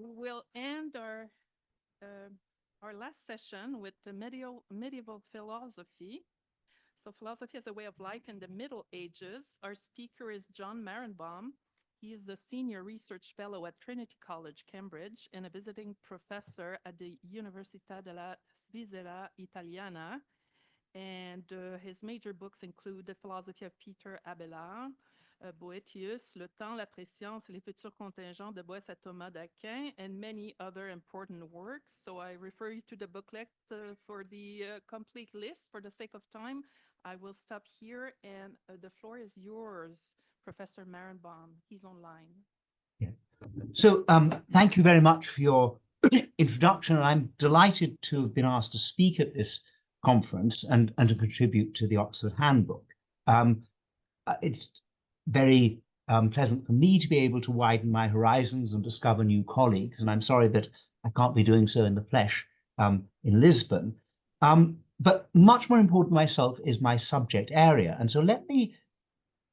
we will end our last session with the medieval philosophy. So philosophy as a way of life in the Middle Ages. Our speaker is John Marenbon. He is a senior research fellow at Trinity College, Cambridge, and a visiting professor at the Università della Svizzera Italiana. And his major books include The Philosophy of Peter Abelard, Boethius, Le Temps, la Préscience, Les Futurs Contingents de Boès à Thomas d'Aquin, and many other important works. So I refer you to the booklet for the complete list. For the sake of time, I will stop here, and the floor is yours, Professor Marenbon. He's online. Yeah. So thank you very much for your introduction. I'm delighted to have been asked to speak at this conference and to contribute to the Oxford Handbook. It's very pleasant for me to be able to widen my horizons and discover new colleagues, and I'm sorry that I can't be doing so in the flesh in Lisbon. But much more important to myself is my subject area. And so let me,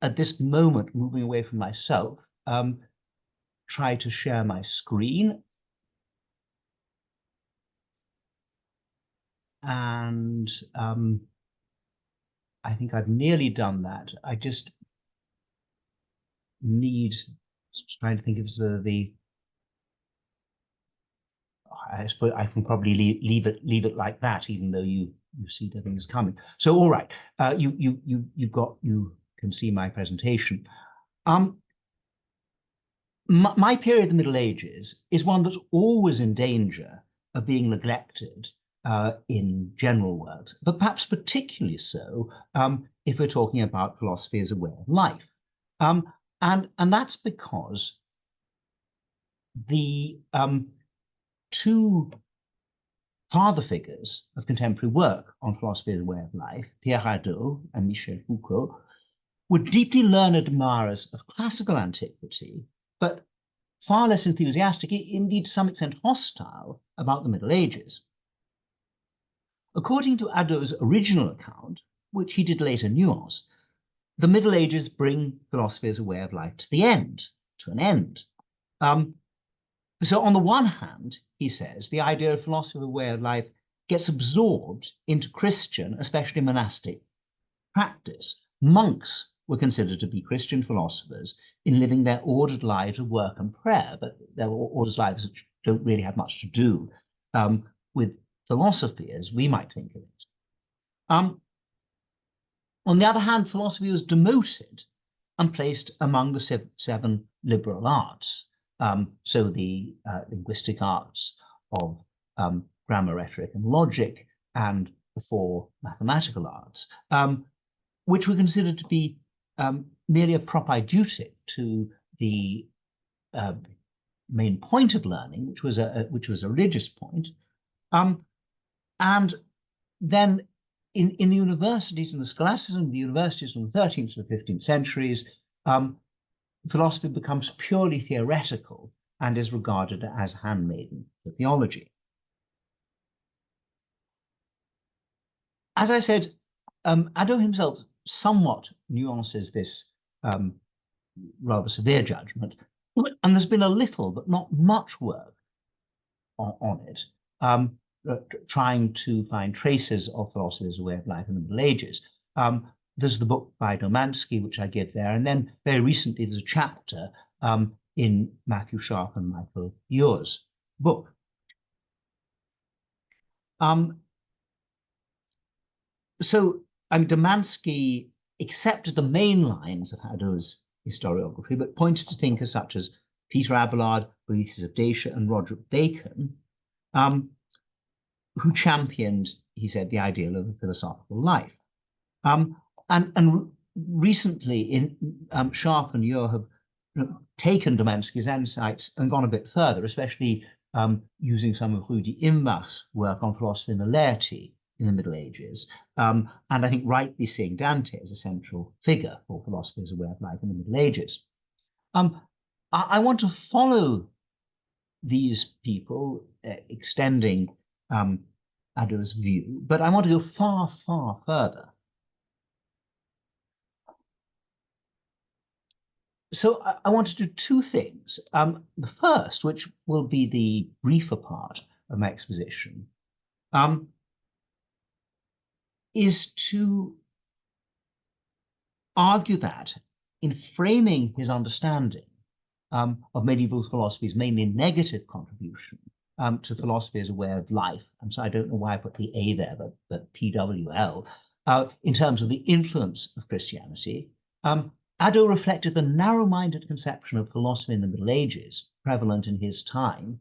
at this moment, moving away from myself, try to share my screen. And I think I've nearly done that. I just need, trying to think of I suppose I can probably leave it like that, even though you see the things coming. So all right, you can see my presentation. My period of the Middle Ages is one that's always in danger of being neglected in general works, but perhaps particularly so if we're talking about philosophy as a way of life. And that's because the two father figures of contemporary work on philosophy as a way of life, Pierre Hadot and Michel Foucault, were deeply learned admirers of classical antiquity, but far less enthusiastic, indeed to some extent hostile, about the Middle Ages. According to Hadot's original account, which he did later nuance, the Middle Ages bring philosophy as a way of life to an end. So on the one hand, he says, the idea of philosophy as a way of life gets absorbed into Christian, especially monastic, practice. Monks were considered to be Christian philosophers in living their ordered lives of work and prayer, but their ordered lives which don't really have much to do with philosophy as we might think of it. On the other hand, philosophy was demoted and placed among the seven liberal arts. So the linguistic arts of grammar, rhetoric, and logic, and the four mathematical arts, which were considered to be merely a propedeutic to the main point of learning, which was a religious point. And then in the universities and the scholasticism of the universities from the 13th to the 15th centuries, philosophy becomes purely theoretical and is regarded as handmaiden to theology. As I said, Hadot himself somewhat nuances this rather severe judgment, and there's been a little but not much work on it, trying to find traces of philosophy as a way of life in the Middle Ages. There's the book by Domansky, which I give there, and then very recently there's a chapter in Matthew Sharp and Michael Ewer's book. So Domansky accepted the main lines of Hadot's historiography, but pointed to thinkers such as Peter Abelard, Boethius of Dacia, and Roderick Bacon, who championed, he said, the ideal of a philosophical life. And recently, Sharp and Ewer have taken Domansky's insights and gone a bit further, especially using some of Rudi Imbach's work on philosophy and the laity in the Middle Ages, and I think rightly seeing Dante as a central figure for philosophy as a way of life in the Middle Ages. I want to follow these people, extending Hadot's view, but I want to go far, far further. So I want to do two things. The first, which will be the briefer part of my exposition, is to argue that in framing his understanding of medieval philosophy's mainly negative contribution to philosophy as a way of life, and so I don't know why I put the A there, but PWL, in terms of the influence of Christianity, Hadot reflected the narrow-minded conception of philosophy in the Middle Ages, prevalent in his time,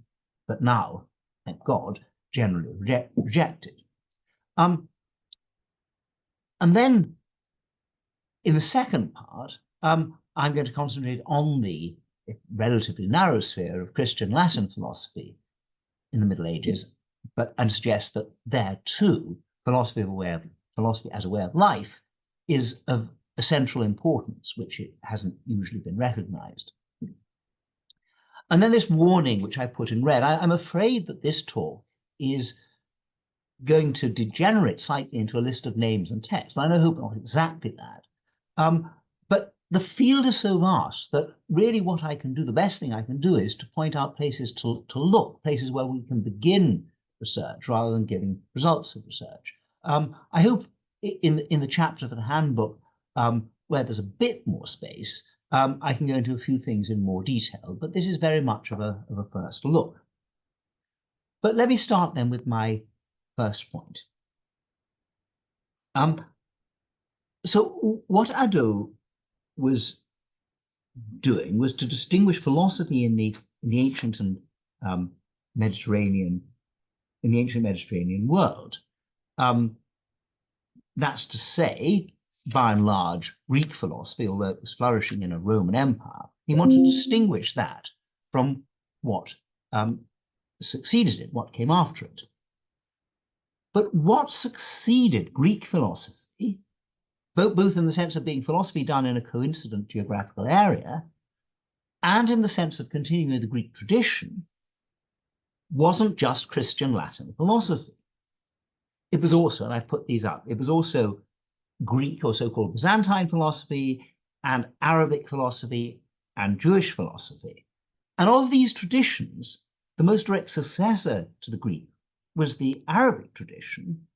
but now, thank God, generally rejected. And then, in the second part, I'm going to concentrate on the relatively narrow sphere of Christian Latin philosophy in the Middle Ages, and suggest that there too, philosophy as a way of life is of essential importance, which it hasn't usually been recognized. And then this warning, which I put in red, I'm afraid that this talk is going to degenerate slightly into a list of names and text. I hope not exactly that. But the field is so vast that really what I can do, the best thing I can do, is to point out places to look, places where we can begin research rather than giving results of research. I hope in the chapter for the handbook, where there's a bit more space, I can go into a few things in more detail, but this is very much of a first look. But let me start then with my first point. So what Hadot was doing was to distinguish philosophy in the ancient and Mediterranean world. That's to say, by and large, Greek philosophy, although it was flourishing in a Roman Empire, he wanted to distinguish that from what succeeded it, what came after it. But what succeeded Greek philosophy, both in the sense of being philosophy done in a coincident geographical area, and in the sense of continuing the Greek tradition, wasn't just Christian Latin philosophy. It was also, and I put these up, it was also Greek or so-called Byzantine philosophy, and Arabic philosophy, and Jewish philosophy. And of these traditions, the most direct successor to the Greek was the Arabic tradition,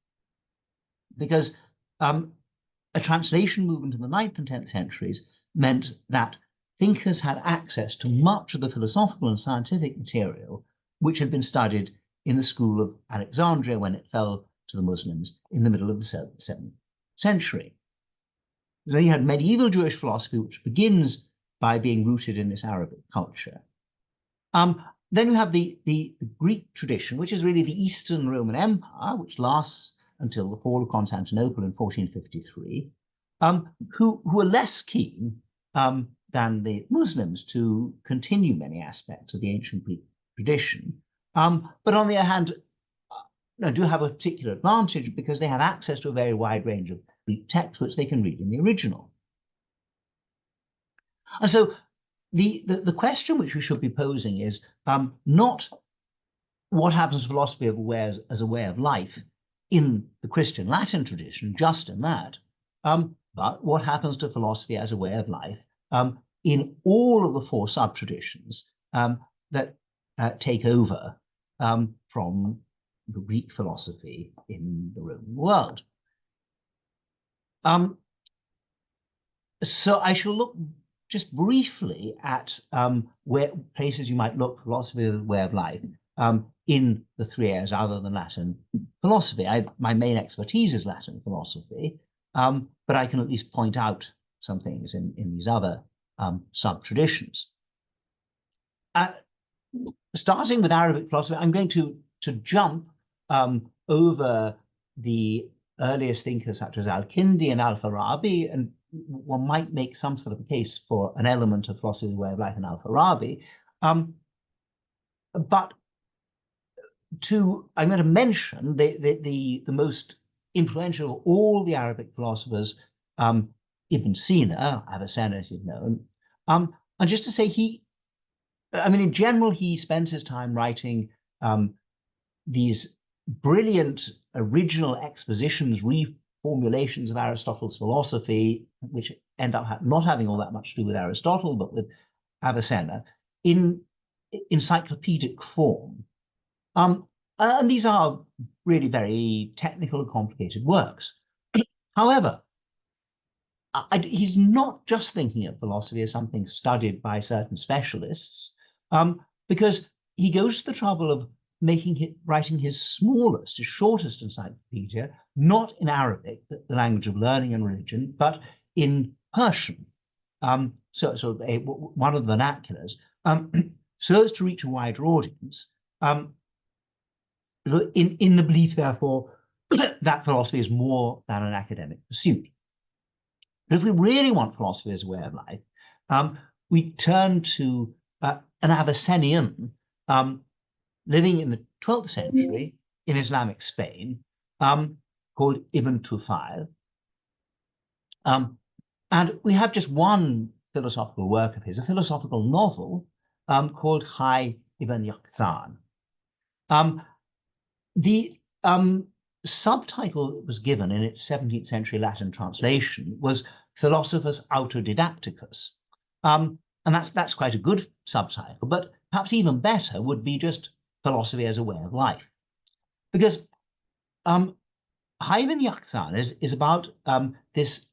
because a translation movement in the 9th and 10th centuries meant that thinkers had access to much of the philosophical and scientific material which had been studied in the school of Alexandria when it fell to the Muslims in the middle of the 7th century. So you had medieval Jewish philosophy, which begins by being rooted in this Arabic culture. Then you have the Greek tradition, which is really the Eastern Roman Empire, which lasts until the fall of Constantinople in 1453, who are less keen than the Muslims to continue many aspects of the ancient Greek tradition, but on the other hand, do have a particular advantage because they have access to a very wide range of Greek texts which they can read in the original. And so the question which we should be posing is not what happens to philosophy as a way of life in the Christian Latin tradition, just in that, but what happens to philosophy as a way of life in all of the 4 sub-traditions that take over from the Greek philosophy in the Roman world. So I shall look just briefly at where places you might look for philosophy as a way of life in the 3 areas other than Latin philosophy. My main expertise is Latin philosophy, but I can at least point out some things in these other sub-traditions. Starting with Arabic philosophy, I'm going to jump over the earliest thinkers such as Al-Kindi and Al-Farabi, and one might make some sort of a case for an element of philosophy as a way of life in Al-Farabi. But I'm going to mention the most influential of all the Arabic philosophers, Ibn Sina, Avicenna as he's known, and just to say in general, he spends his time writing these brilliant original expositions formulations of Aristotle's philosophy, which end up not having all that much to do with Aristotle, but with Avicenna, in encyclopedic form. And these are really very technical and complicated works. However, he's not just thinking of philosophy as something studied by certain specialists, because he goes to the trouble of writing his smallest, his shortest encyclopedia, not in Arabic, the language of learning and religion, but in Persian, so one of the vernaculars, so as to reach a wider audience, in the belief, therefore, that philosophy is more than an academic pursuit. But if we really want philosophy as a way of life, we turn to an Avicennian living in the 12th century in Islamic Spain, called Ibn Tufayl. And we have just one philosophical work of his, a philosophical novel called Hay ibn Yaqzan. The subtitle that was given in its 17th century Latin translation was Philosophus Autodidacticus. And that's quite a good subtitle, but perhaps even better would be just Philosophy as a Way of Life. Because Hay ibn Yaqzan is about this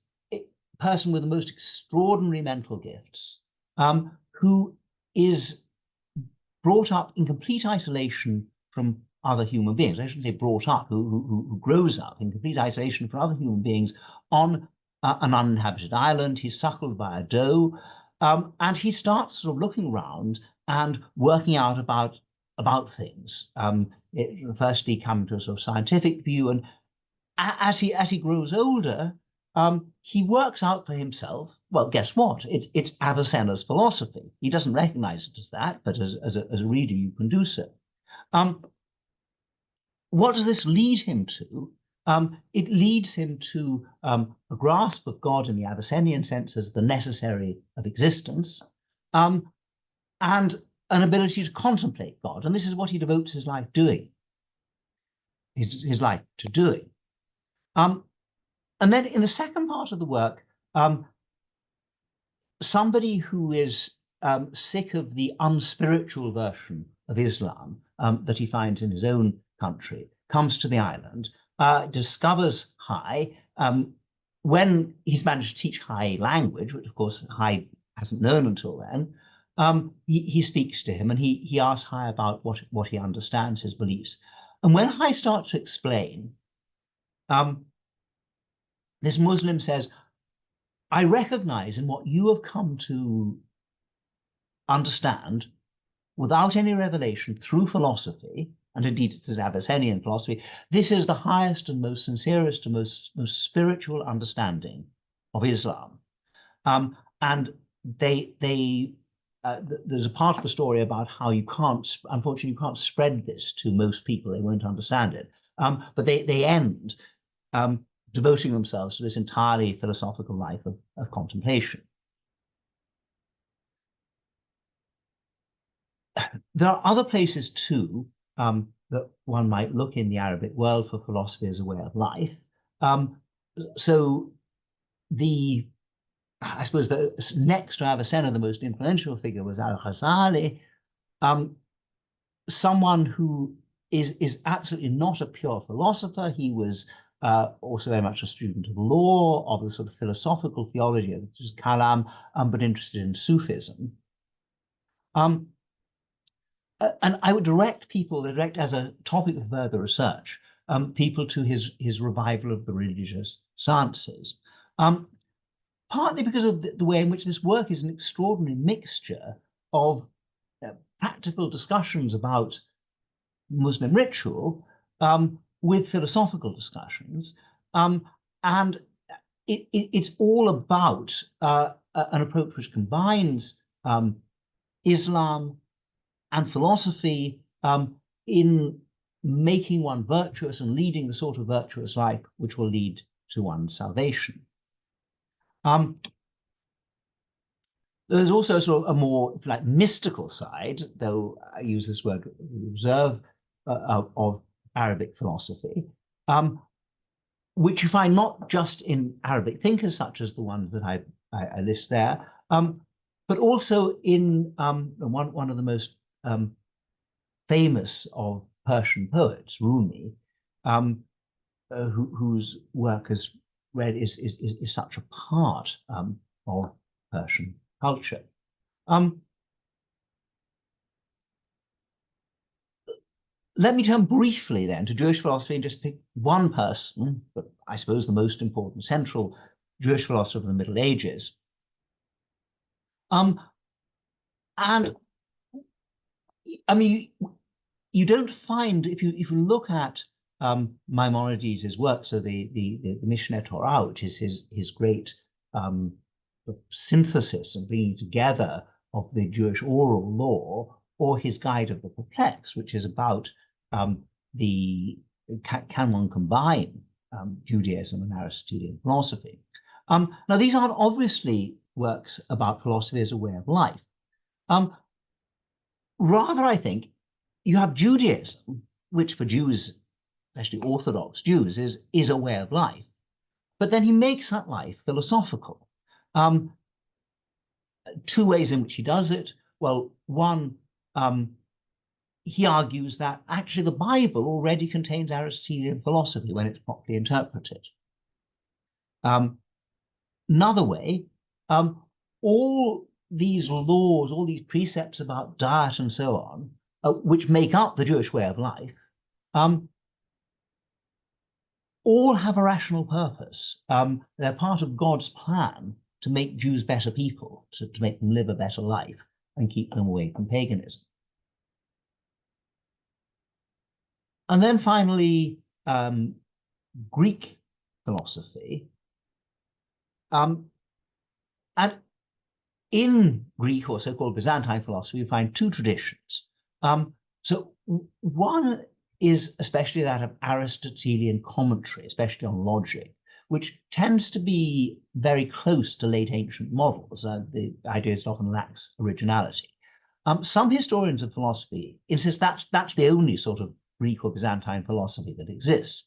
person with the most extraordinary mental gifts, who is brought up in complete isolation from other human beings. I shouldn't say brought up, who grows up in complete isolation from other human beings on an uninhabited island. He's suckled by a doe, and he starts sort of looking around and working out about things. Firstly, coming to a sort of scientific view, and as he grows older, he works out for himself, well, guess what? It's Avicenna's philosophy. He doesn't recognize it as that, but as a reader, you can do so. What does this lead him to? It leads him to a grasp of God in the Avicennian sense as the necessary of existence, and an ability to contemplate God. And this is what he devotes his life doing, his life to doing. And then in the second part of the work, somebody who is sick of the unspiritual version of Islam that he finds in his own country, comes to the island, discovers Hay. When he's managed to teach Hay language, which of course Hay hasn't known until then, he speaks to him and he asks Hay about what he understands, his beliefs. And when Hay starts to explain, this Muslim says, I recognize in what you have come to understand without any revelation through philosophy, and indeed it's Avicennian philosophy, this is the highest and most sincerest and most spiritual understanding of Islam. And there's a part of the story about how unfortunately, you can't spread this to most people. They won't understand it. But they end devoting themselves to this entirely philosophical life of contemplation. There are other places too that one might look in the Arabic world for philosophy as a way of life. So I suppose next to Avicenna, the most influential figure was Al-Ghazali, someone who is absolutely not a pure philosopher. He was also very much a student of law, of the sort of philosophical theology of Kalam, but interested in Sufism. And I would direct as a topic of further research, people to his revival of the religious sciences, partly because of the way in which this work is an extraordinary mixture of practical discussions about Muslim ritual with philosophical discussions, and it's all about an approach which combines Islam and philosophy in making one virtuous and leading the sort of virtuous life which will lead to one's salvation. There's also sort of a more, if you like, mystical side, though I use this word with reserve, of Arabic philosophy, which you find not just in Arabic thinkers such as the ones that I list there, but also in one of the most famous of Persian poets, Rumi, whose work is such a part of Persian culture. Let me turn briefly then to Jewish philosophy and just pick one person, but I suppose the most important central Jewish philosopher of the Middle Ages. And I mean, you don't find, if you look at Maimonides' work, so the Mishneh Torah, which is his great synthesis and bringing together of the Jewish oral law, or his Guide of the Perplexed, which is about can one combine Judaism and Aristotelian philosophy. Now, these aren't obviously works about philosophy as a way of life. Rather, I think, you have Judaism, which for Jews, especially Orthodox Jews, is a way of life. But then he makes that life philosophical. Two ways in which he does it. Well, one, he argues that actually the Bible already contains Aristotelian philosophy when it's properly interpreted. Another way, all these laws, all these precepts about diet and so on, which make up the Jewish way of life, all have a rational purpose. They're part of God's plan to make Jews better people, to make them live a better life and keep them away from paganism. And then finally, Greek philosophy. And in Greek, or so-called Byzantine philosophy, you find two traditions. So one is especially that of Aristotelian commentary, especially on logic, which tends to be very close to late ancient models. The idea is often lacks originality. Some historians of philosophy insist that's the only sort of Greek or Byzantine philosophy that exists.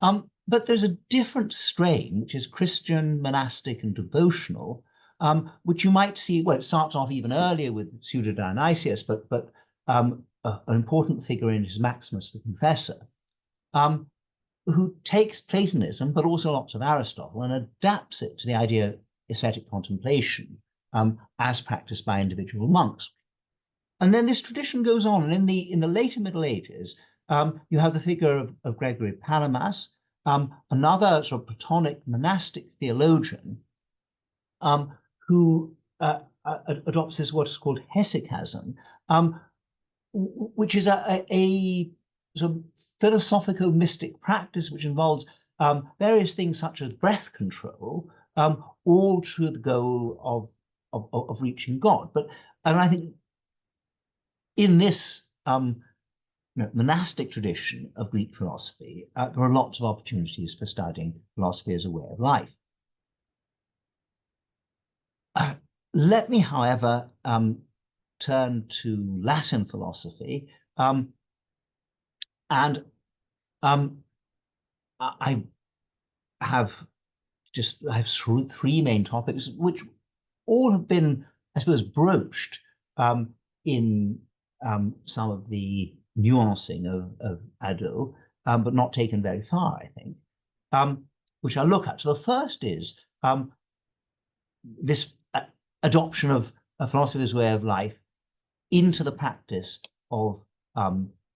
But there's a different strain, which is Christian, monastic, and devotional, which you might see, well, it starts off even earlier with Pseudo-Dionysius, but an important figure in is Maximus the Confessor, who takes Platonism, but also lots of Aristotle, and adapts it to the idea of ascetic contemplation as practiced by individual monks. And then this tradition goes on, and in the later Middle Ages, you have the figure of Gregory Palamas, another sort of Platonic monastic theologian, who adopts this what is called hesychasm, which is a sort of philosophico-mystic practice which involves various things such as breath control, all to the goal of reaching God. And I think in this monastic tradition of Greek philosophy, there are lots of opportunities for studying philosophy as a way of life. Let me, however, turn to Latin philosophy, and I have three main topics, which all have been, I suppose, broached in some of the nuancing of Hadot, but not taken very far, I think, which I'll look at. So the first is this adoption of a philosopher's way of life into the practice of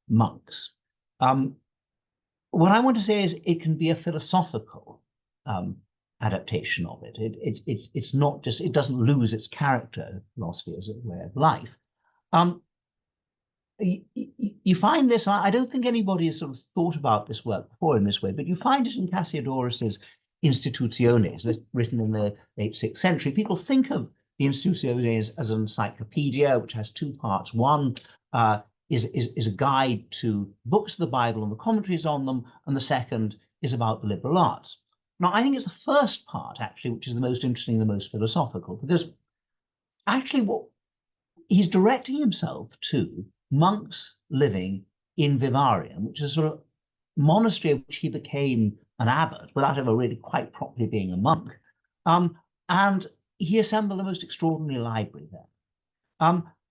monks. What I want to say is it can be a philosophical adaptation of it. It's not just, it doesn't lose its character, philosophy as a way of life. You find this, I don't think anybody has sort of thought about this work before in this way, but you find it in Cassiodorus's Institutiones, written in the late 6th century. People think of the Institutiones as an encyclopedia, which has two parts. One is a guide to books of the Bible and the commentaries on them, and the second is about the liberal arts. Now, I think it's the first part, actually, which is the most interesting, the most philosophical, because actually what he's directing himself to monks living in Vivarium, which is a sort of monastery of which he became an abbot without ever really quite properly being a monk. And he assembled the most extraordinary library there.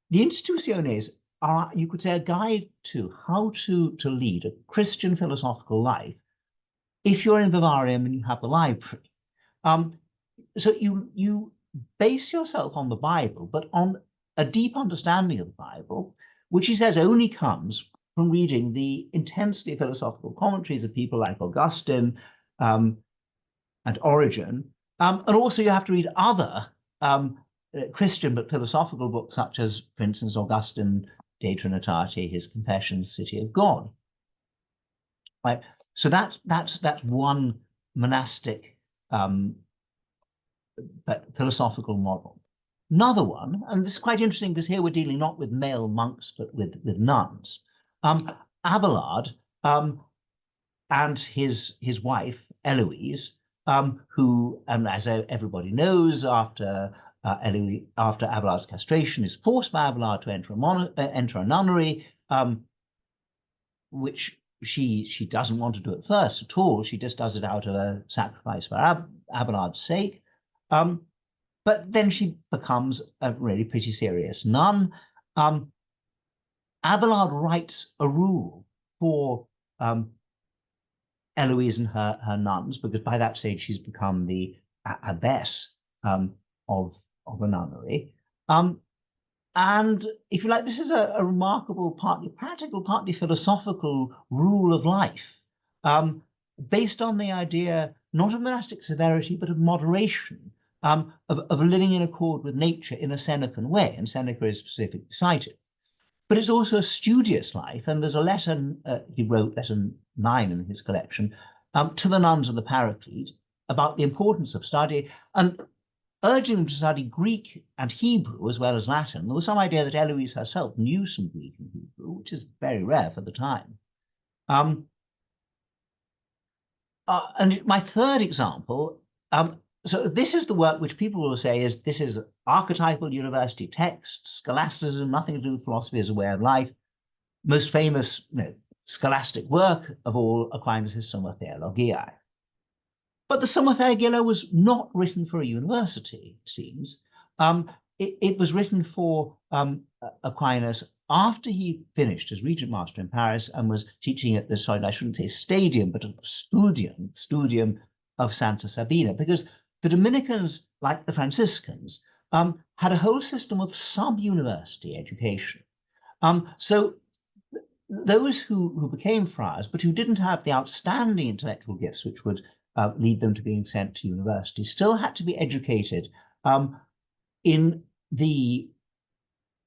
The Institutiones are, you could say, a guide to how to lead a Christian philosophical life if you're in Vivarium and you have the library. So you base yourself on the Bible, but on a deep understanding of the Bible, which he says only comes from reading the intensely philosophical commentaries of people like Augustine and Origen. And also you have to read other Christian but philosophical books, such as, for instance, Augustine De Trinitate, his Confessions, City of God. Right. So that's one monastic but philosophical model. Another one, and this is quite interesting because here we're dealing not with male monks but with nuns. Abelard and his wife Eloise, who, as everybody knows, after Abelard's castration, is forced by Abelard to enter a nunnery, which she doesn't want to do at first at all. She just does it out of a sacrifice for Abelard's sake. But then she becomes a really pretty serious nun. Abelard writes a rule for Eloise and her nuns, because by that stage she's become the abbess of a nunnery. And if you like, this is a remarkable, partly practical, partly philosophical rule of life, based on the idea not of monastic severity, but of moderation, of living in accord with nature in a Senecan way, and Seneca is specifically cited. But it's also a studious life, and there's a letter he wrote, letter 9 in his collection, to the nuns of the Paraclete about the importance of study, and urging them to study Greek and Hebrew as well as Latin. There was some idea that Eloise herself knew some Greek and Hebrew, which is very rare for the time. And my third example, so this is the work which people will say this is archetypal university text, scholasticism, nothing to do with philosophy as a way of life. Most famous scholastic work of all, Aquinas' Summa Theologiae. But the Summa Theologiae was not written for a university, it seems. It was written for Aquinas after he finished as Regent Master in Paris and was teaching at the, sorry, I shouldn't say stadium, but a studium of Santa Sabina, because the Dominicans, like the Franciscans, had a whole system of sub-university education. So those who became friars, but who didn't have the outstanding intellectual gifts which would lead them to being sent to university, still had to be educated in the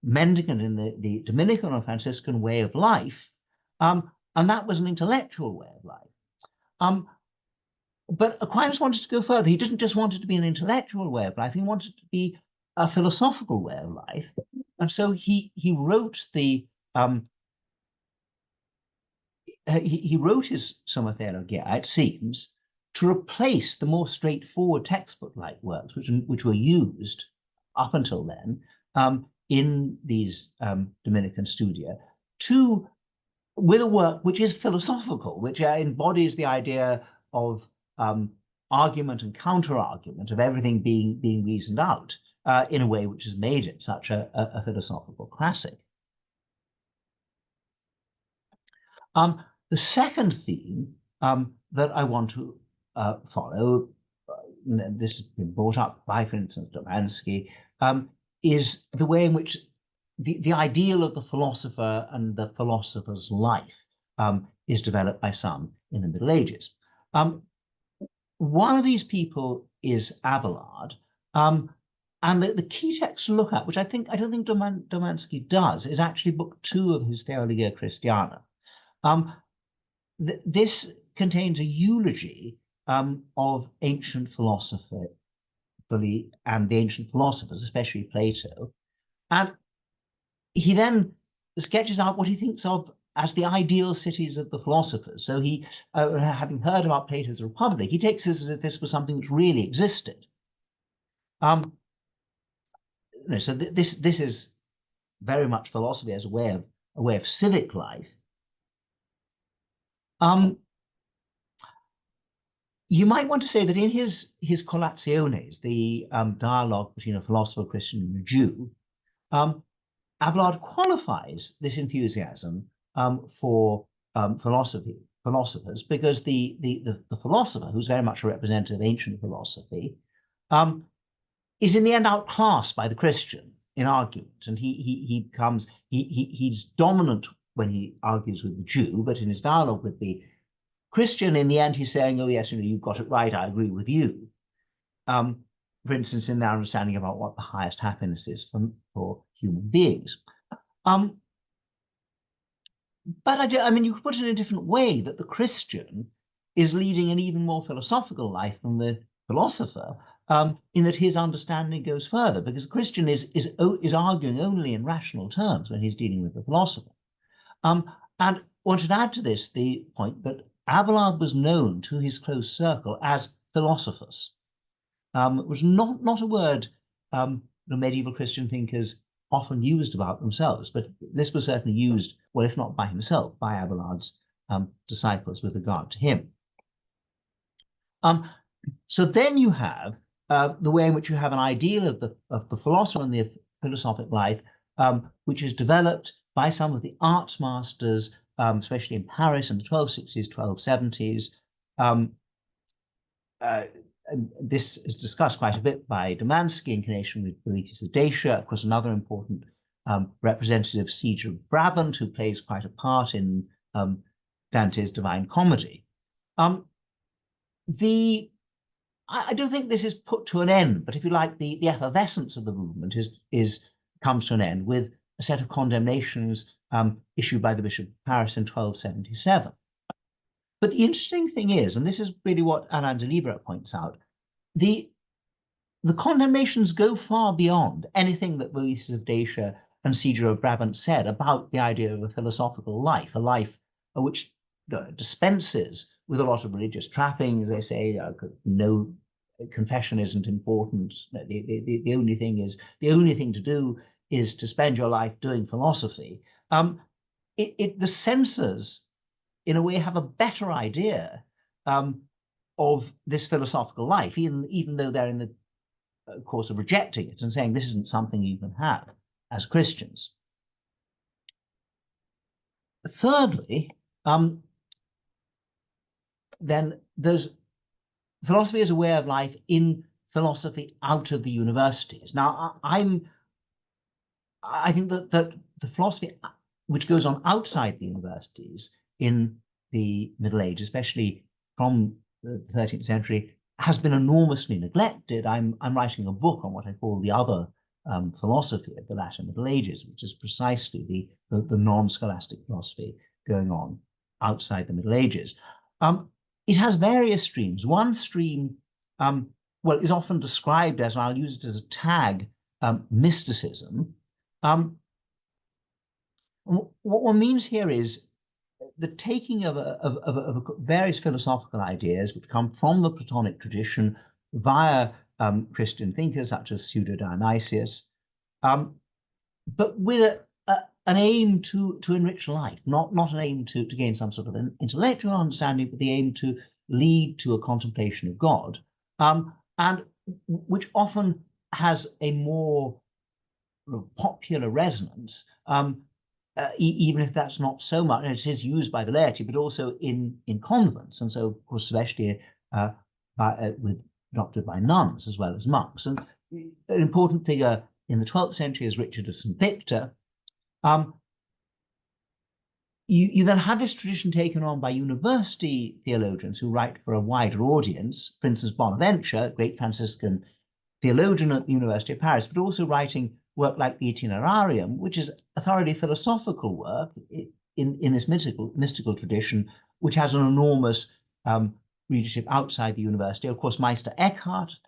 mendicant, in the Dominican or Franciscan way of life, and that was an intellectual way of life. But Aquinas wanted to go further. He didn't just want it to be an intellectual way of life, he wanted it to be a philosophical way of life. And so he wrote the he wrote his Summa Theologiae, it seems, to replace the more straightforward textbook-like works which were used up until then in these Dominican studia, with a work which is philosophical, which embodies the idea of argument and counter-argument, of everything being reasoned out in a way which has made it such a philosophical classic. The second theme that I want to follow, this has been brought up by, for instance, Domansky, is the way in which the ideal of the philosopher and the philosopher's life is developed by some in the Middle Ages. One of these people is Abelard, and the key text to look at, which I don't think Domansky does, is actually book 2 of his Theologia Christiana. This contains a eulogy of ancient philosophy and the ancient philosophers, especially Plato. And he then sketches out what he thinks of as the ideal cities of the philosophers. So he, having heard about Plato's Republic, he takes this as if this was something which really existed. So this is very much philosophy as a way of civic life. you might want to say that in his Collaborators, the dialogue between a philosopher, Christian, and a Jew, Abelard qualifies this enthusiasm for philosophers, because the philosopher, who's very much a representative of ancient philosophy, is in the end outclassed by the Christian in argument, and he's dominant when he argues with the Jew, but in his dialogue with the Christian, in the end, he's saying, "Oh yes, you've got it right. I agree with you." For instance, in their understanding about what the highest happiness is for human beings. But I mean, you could put it in a different way, that the Christian is leading an even more philosophical life than the philosopher, in that his understanding goes further, because the Christian is arguing only in rational terms when he's dealing with the philosopher. And one should add to this the point that Abelard was known to his close circle as philosophus. It was not a word the medieval Christian thinkers often used about themselves, but this was certainly used, well, if not by himself, by Abelard's disciples with regard to him. So then you have the way in which you have an ideal of the philosopher and the philosophic life, which is developed by some of the arts masters, especially in Paris in the 1260s, 1270s. And this is discussed quite a bit by Domansky in connection with Boethius of Dacia, of course, another important representative, Siege of Brabant, who plays quite a part in Dante's Divine Comedy. I don't think this is put to an end, but if you like, the effervescence of the movement comes to an end with a set of condemnations issued by the Bishop of Paris in 1277. But the interesting thing is, and this is really what Alain de Libera points out, the condemnations go far beyond anything that Boethius of Dacia and Siege of Brabant said about the idea of a philosophical life, a life which dispenses with a lot of religious trappings. They say no, confession isn't important. The only thing to do is to spend your life doing philosophy. The censors, in a way, have a better idea of this philosophical life, even though they're in the course of rejecting it and saying this isn't something you can have as Christians. Thirdly, then there's philosophy as a way of life in philosophy out of the universities. Now, I think that the philosophy which goes on outside the universities in the Middle Ages, especially from the 13th century, has been enormously neglected. I'm writing a book on what I call the other philosophy of the latter Middle Ages, which is precisely the non-scholastic philosophy going on outside the Middle Ages. It has various streams. One stream, is often described as, and I'll use it as a tag, mysticism. What one means here is the taking of various philosophical ideas which come from the Platonic tradition via Christian thinkers such as Pseudo-Dionysius, but with an aim to enrich life, not an aim to gain some sort of an intellectual understanding, but the aim to lead to a contemplation of God, and which often has a more popular resonance, even if that's not so much, and it is used by the laity, but also in convents, and so, of course, especially adopted by nuns as well as monks. And an important figure in the 12th century is Richard of St. Victor. You then have this tradition taken on by university theologians who write for a wider audience, for instance, Bonaventure, great Franciscan theologian at the University of Paris, but also writing work like the Itinerarium, which is a thoroughly philosophical work in this mystical tradition, which has an enormous readership outside the university. Of course, Meister Eckhart,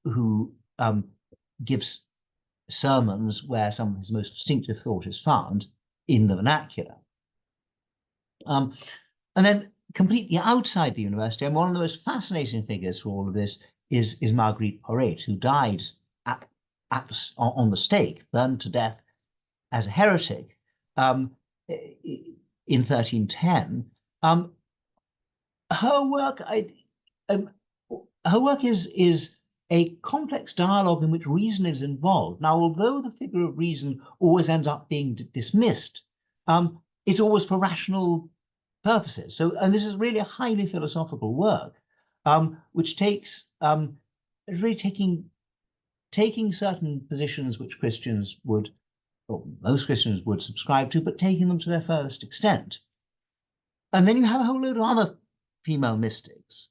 who gives sermons where some of his most distinctive thought is found in the vernacular. And then completely outside the university, and one of the most fascinating figures for all of this is Marguerite Porete, who died on the stake, burned to death as a heretic in 1310. her work, um, her work is a complex dialogue in which reason is involved. Now, although the figure of reason always ends up being dismissed, it's always for rational purposes. So, and this is really a highly philosophical work, which takes really taking certain positions which Christians would, or most Christians would subscribe to, but taking them to their furthest extent. And then you have a whole load of other female mystics.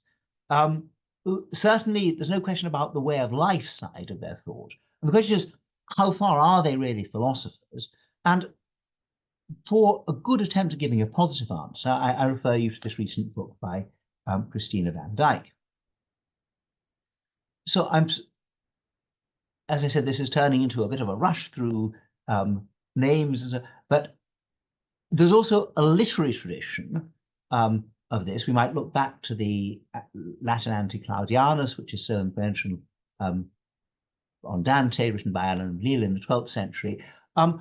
Certainly, there's no question about the way of life side of their thought. And the question is, how far are they really philosophers? And for a good attempt at giving a positive answer, I refer you to this recent book by Christina van Dijk. So as I said, this is turning into a bit of a rush through names, but there's also a literary tradition of this. We might look back to the Latin Anti-Claudianus, which is so influential on Dante, written by Alan of Lille in the 12th century. And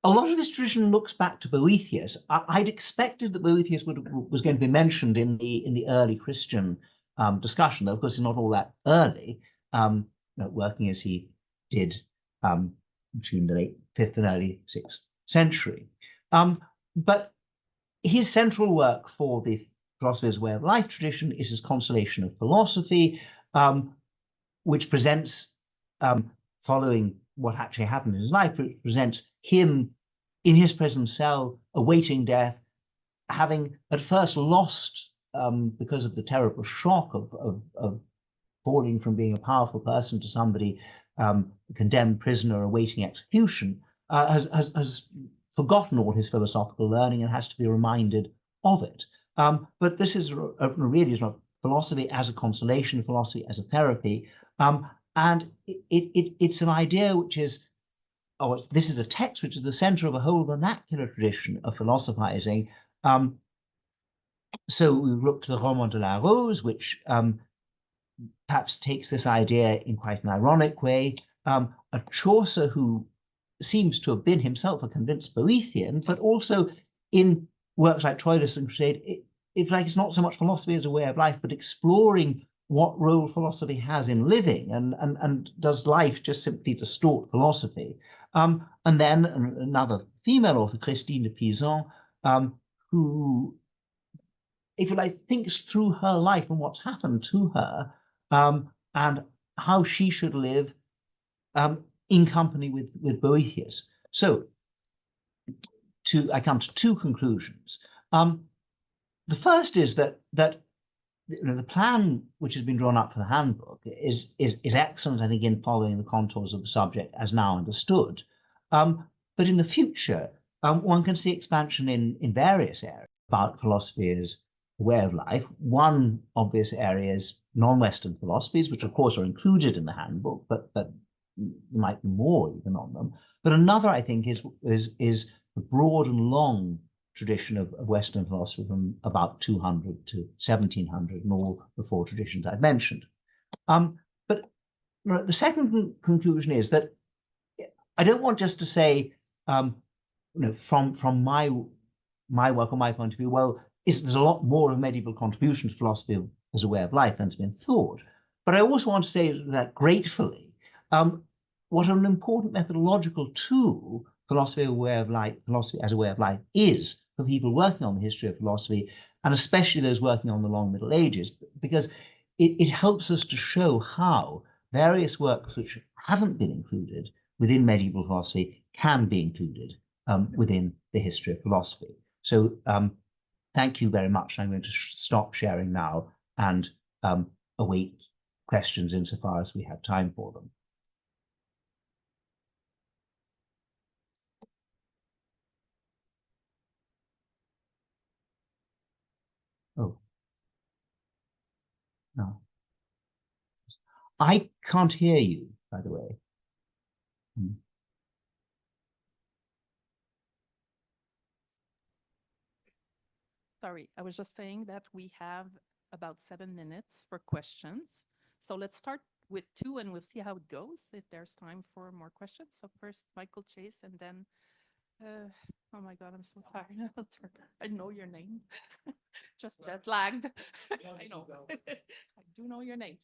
a lot of this tradition looks back to Boethius. I'd expected that Boethius was going to be mentioned in the early Christian discussion, though of course he's not all that early, working as he did between the late 5th and early 6th century. But his central work for the philosopher's way of life tradition is his Consolation of Philosophy, which presents, following what actually happened in his life, which presents him in his prison cell, awaiting death, having at first lost, because of the terrible shock of falling from being a powerful person to somebody, a condemned prisoner awaiting execution, has forgotten all his philosophical learning and has to be reminded of it. But this is really not philosophy as a consolation, philosophy as a therapy. And it's an idea which is, this is a text which is the center of a whole vernacular tradition of philosophizing. So we look to the Roman de la Rose, which perhaps takes this idea in quite an ironic way. A Chaucer who seems to have been himself a convinced Boethian, but also in works like Troilus and Crusade, it's not so much philosophy as a way of life, but exploring what role philosophy has in living, and does life just simply distort philosophy? And then another female author, Christine de Pizan, who, if you like, thinks through her life and what's happened to her, and how she should live in company with Boethius. So I come to two conclusions. The first is that the plan which has been drawn up for the handbook is excellent, I think, in following the contours of the subject as now understood. But in the future, one can see expansion in various areas about philosophy as a way of life. One obvious area is non-Western philosophies, which of course are included in the handbook, but there might be more even on them. But another, I think, is the broad and long tradition of Western philosophy from about 200 to 1700 and all the four traditions I've mentioned. But the second conclusion is that I don't want just to say, from my work or my point of view, well, there's a lot more of medieval contribution to philosophy as a way of life than's been thought. But I also want to say that gratefully, what an important methodological tool philosophy as a way of life is for people working on the history of philosophy, and especially those working on the long Middle Ages, because it helps us to show how various works which haven't been included within medieval philosophy can be included within the history of philosophy. So thank you very much. I'm going to stop sharing now and await questions insofar as we have time for them. Oh, no. I can't hear you, by the way. Sorry, I was just saying that we have about 7 minutes for questions. So let's start with 2 and we'll see how it goes, if there's time for more questions. So first, Michael Chase, and then Oh my God, I'm so tired. I know your name. Just jet lagged. I know. I do know your name.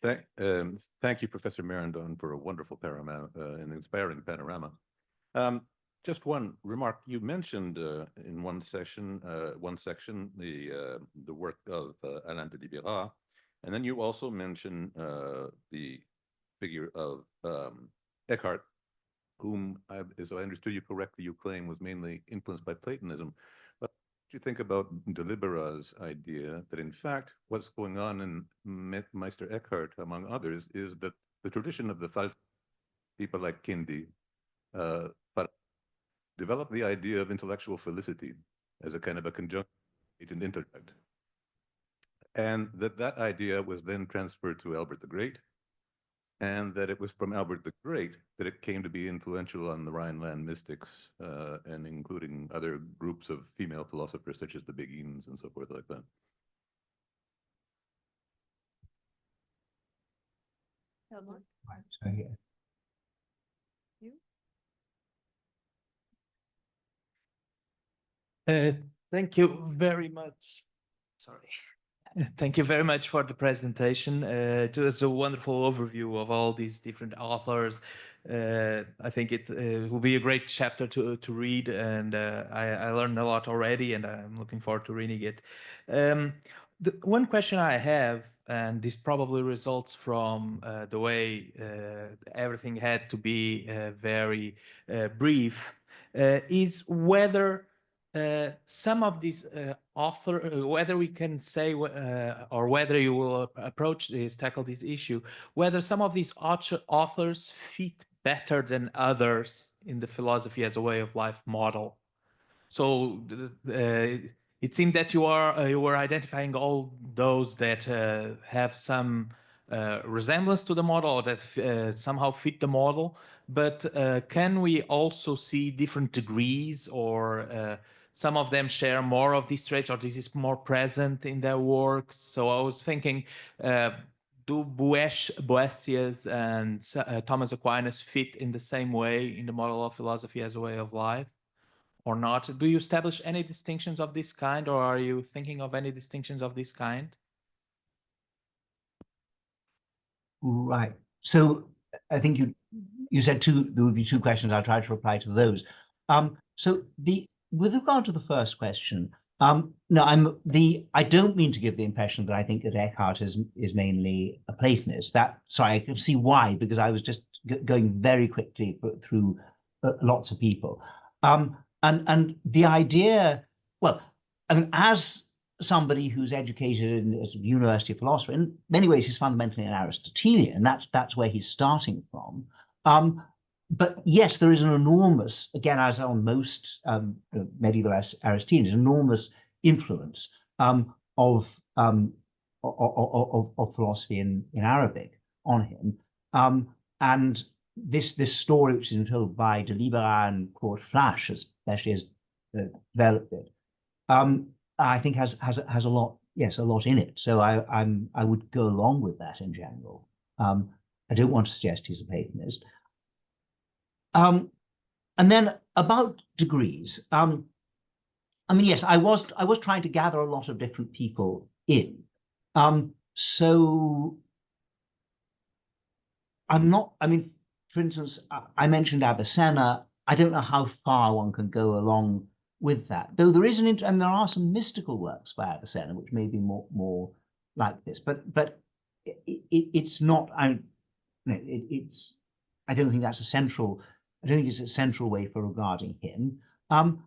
Thank you, Professor Marenbon, for a wonderful panorama, an inspiring panorama. Just one remark. You mentioned in one section, the work of Alain de Libera, and then you also mentioned the figure of Eckhart, whom, as I understood you correctly, you claim was mainly influenced by Platonism. But what do you think about de Libera's idea that, in fact, what's going on in Meister Eckhart, among others, is that the tradition of the people like Kindi developed the idea of intellectual felicity as a kind of a conjunct intellect, and that idea was then transferred to Albert the Great, and that it was from Albert the Great that it came to be influential on the Rhineland mystics, and including other groups of female philosophers such as the Beguines and so forth like that. Hadot, Right, so here. you? Thank you very much. Sorry. Thank you very much for the presentation. It was a wonderful overview of all these different authors. I think it will be a great chapter to read, and I learned a lot already, and I'm looking forward to reading it. The one question I have, and this probably results from the way everything had to be very brief, is whether some of these whether we can say, or whether you will tackle this issue, whether some of these authors fit better than others in the philosophy as a way of life model. So it seemed that you were identifying all those that have some resemblance to the model, or that somehow fit the model. But can we also see different degrees, or some of them share more of these traits, or this is more present in their work? So I was thinking, do Boethius and Thomas Aquinas fit in the same way in the model of philosophy as a way of life, or not? Do you establish any distinctions of this kind, or are you thinking of any distinctions of this kind? Right. So I think you said there would be two questions. I'll try to reply to those. So with regard to the first question, no, I don't mean to give the impression that I think that Eckhart is mainly a Platonist. Sorry, I can see why, because I was just going very quickly through lots of people. And the idea, well, I mean, as somebody who's educated as a university philosopher, in many ways he's fundamentally an Aristotelian. That's where he's starting from. But yes, there is an enormous, again, as on most medieval Aristotelians, enormous influence of philosophy in Arabic on him. And this story, which is told by de Libera and Claude Flash, especially has developed it, I think has a lot, yes, a lot in it. So I would go along with that in general. I don't want to suggest he's a Platonist. And then about degrees, I mean, yes, I was trying to gather a lot of different people in. So I'm not, I mean, for instance, I mentioned Avicenna. I don't know how far one can go along with that, though there is and there are some mystical works by Avicenna which may be more like this, but it's not. I don't think that's a central. I don't think it's a central way for regarding him. And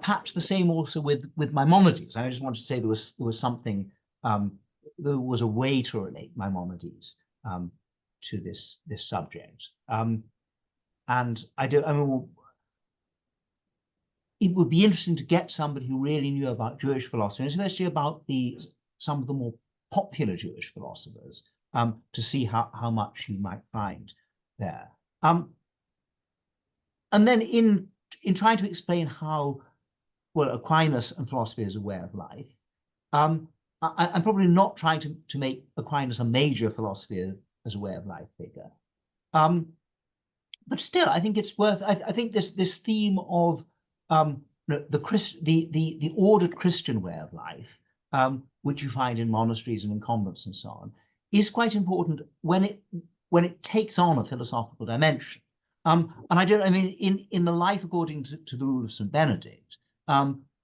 perhaps the same also with Maimonides. I just wanted to say there was something. There was a way to relate Maimonides to this subject. And I mean, it would be interesting to get somebody who really knew about Jewish philosophy, especially about some of the more popular Jewish philosophers, to see how much you might find there. And then in trying to explain how, well, Aquinas and philosophy is a way of life, I'm probably not trying to make Aquinas a major philosophy as a way of life figure. but still, I think it's worth. I think this theme of the ordered Christian way of life, which you find in monasteries and in convents and so on, is quite important when it takes on a philosophical dimension. And I mean, in the life according to the rule of St. Benedict,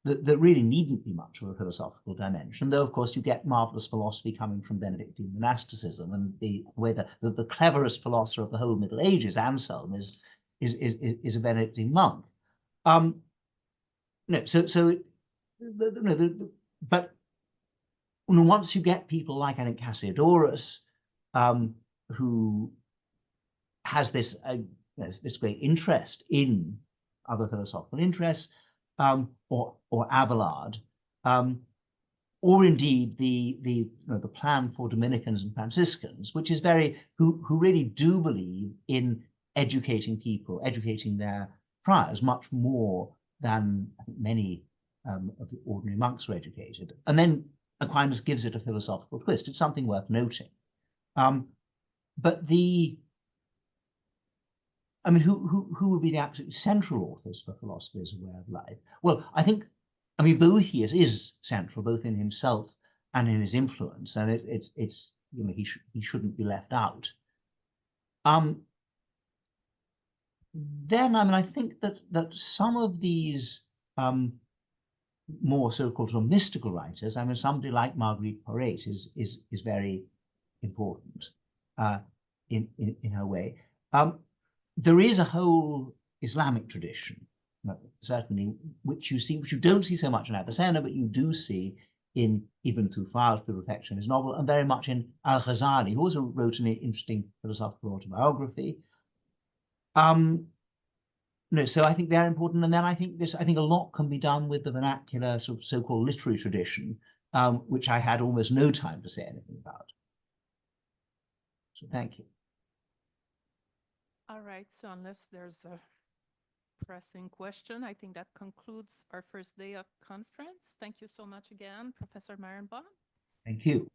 there really needn't be much of a philosophical dimension, though, of course, you get marvelous philosophy coming from Benedictine monasticism, and the way that the cleverest philosopher of the whole Middle Ages, Anselm, is a Benedictine monk. No, but once you get people like, I think, Cassiodorus, who has this great interest in other philosophical interests, or Abelard, or indeed the plan for Dominicans and Franciscans, which is who really do believe in educating people, educating their friars much more than I think many of the ordinary monks were educated. And then Aquinas gives it a philosophical twist. It's something worth noting. But I mean, who would be the absolutely central authors for philosophy as a way of life? Well, I think, I mean, Boethius is central, both in himself and in his influence, and it's he shouldn't be left out. Then, I mean, I think that some of these more so-called mystical writers, I mean, somebody like Marguerite Porete is very important in her way. There is a whole Islamic tradition, certainly, which you don't see so much in Avicenna, but you do see in Ibn Tufal, the reflection of his novel, and very much in Al-Ghazali, who also wrote an interesting philosophical autobiography. No, so I think they're important, and then I think a lot can be done with the vernacular sort of so-called literary tradition, which I had almost no time to say anything about. So thank you. All right, so unless there's a pressing question, I think that concludes our first day of conference. Thank you so much again, Professor Marenbon. Thank you.